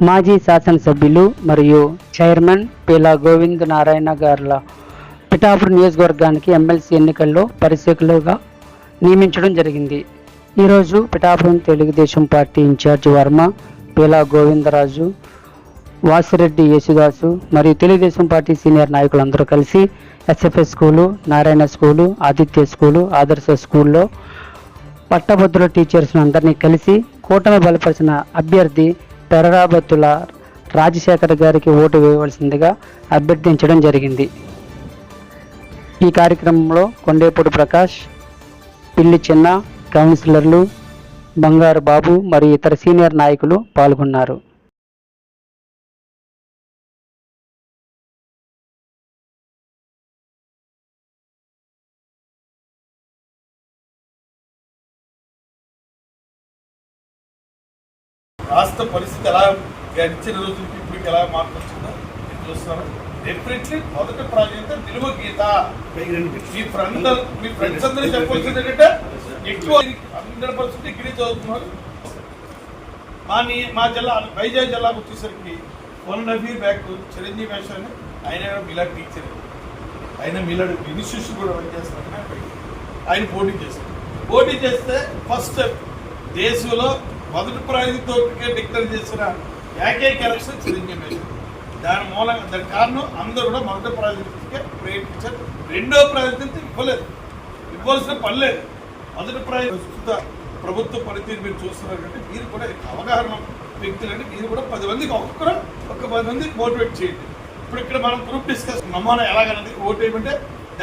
మాజీ శాసనసభ్యులు మరియు చైర్మన్ పీలా గోవింద్ నారాయణ గారుల పిఠాపురం నియోజకవర్గానికి ఎమ్మెల్సీ ఎన్నికల్లో పరిశీలకులుగా నియమించడం జరిగింది. ఈరోజు పిఠాపురం తెలుగుదేశం పార్టీ ఇన్ఛార్జి వర్మ, పీలా గోవిందరాజు, వాసిరెడ్డి యేసుదాసు మరియు తెలుగుదేశం పార్టీ సీనియర్ నాయకులందరూ కలిసి SFS school, Narayana school, Aditya school, ఆదర్శ స్కూల్లో పట్టభద్రుల టీచర్స్ అందరినీ కలిసి కూటమి బలపరిచిన అభ్యర్థి పెరరాబత్తుల రాజశేఖర్ గారికి ఓటు వేయవలసిందిగా అభ్యర్థించడం జరిగింది. ఈ కార్యక్రమంలో కొండేపూడి ప్రకాష్, పిల్లి చిన్న, కౌన్సిలర్లు, బంగారు బాబు మరియు ఇతర సీనియర్ నాయకులు పాల్గొన్నారు. రాష్ట్ర పరిస్థితి ఎలా గడిచిన రోజులకి ఇప్పటికి ఎలా మార్పు వచ్చిందో నేను చూస్తున్నాను. డెఫినెట్లీ మొదటి ప్రాజెక్ట్ నిలువ గీత. మీ ఫ్రెండ్స్ అందరూ చెప్పాల్సింది ఏంటంటే ఎక్కువ 100% డిగ్రీ చదువుతున్నారు. మా జిల్లా వైజాగ్ జిల్లాకు వచ్చేసరికి 1.5 years బ్యాక్ చిరంజీవి వేషాన్ని ఆయన మిలాడ్ టీచర్, ఆయన మిలాడ్ ఇన్స్టిట్యూషన్ కూడా రన్ చేస్తున్నారు. ఆయన పోటీ చేస్తే ఫస్ట్ దేశంలో మొదటి ప్రాజెక్టుతో డిక్లేర్ చేసిన ఏకైక ఎలక్షన్ చిరంజీవి. దాని కారణం అందరూ కూడా మొదటి ప్రాజెక్టుకే ప్రయత్నించారు. రెండో ప్రాజెక్టు ఇవ్వాల్సిన పని లేదు. మొదటి ప్రాజెక్టు ప్రభుత్వ పనితీరు మీరు చూస్తున్నారు కంటే మీరు కూడా అవగాహన వ్యక్తులంటే మీరు కూడా 10 మందికి ఒక్క 10 మందికి మోటివేట్ చేయండి. ఇప్పుడు ఇక్కడ మనం గ్రూప్ డిస్కస్ నమూనా ఎలాగన్నది ఓటు ఏమంటే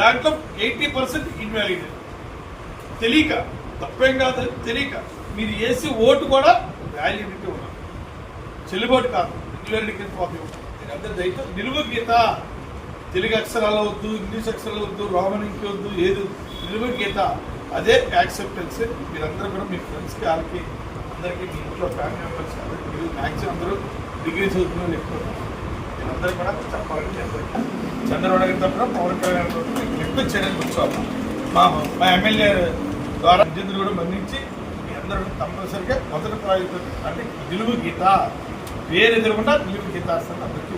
దాంట్లో 80% ఇన్వాలిడ్. తెలియక తప్పేం కాదు, తెలియక మీరు వేసి ఓటు కూడా వ్యాలిడిటీ ఉన్నారు, చెల్లుబాటు కాదు, రెగ్యులారిటీ కింద పోతుంది. అందరి దయతో నిలువ గీత. తెలుగు అక్షరాలు వద్దు, ఇంగ్లీష్ అక్షరాలు వద్దు, రోమన్ ఇంకి వద్దు, ఏది నిలువ గీత. అదే యాక్సెప్టెన్స్. మీరందరూ కూడా మీ ఫ్రెండ్స్కి, వాళ్ళకి అందరికీ, మీ ఇంట్లో ఫ్యామిలీ మెంబర్స్ అందరికీ, మీరు మ్యాక్సిమం అందరూ డిగ్రీ చదువుతున్న వాళ్ళు ఎక్కువ. మీరందరూ కూడా చెప్పాలని చంద్రబాబు గారితో కూడా పవన్ కళ్యాణ్ గారితో రిక్వెస్ట్ చేయడానికి వచ్చాము. మా ఎమ్మెల్యే ద్వారా విద్యుత్తులు కూడా మన్నించి అందరూ తప్పనిసరిగా మొదటి ప్రాజెక్టు అంటే నిలువు గీత, వేరే ఎదురుకుండా నిలువు గీత అందరికీ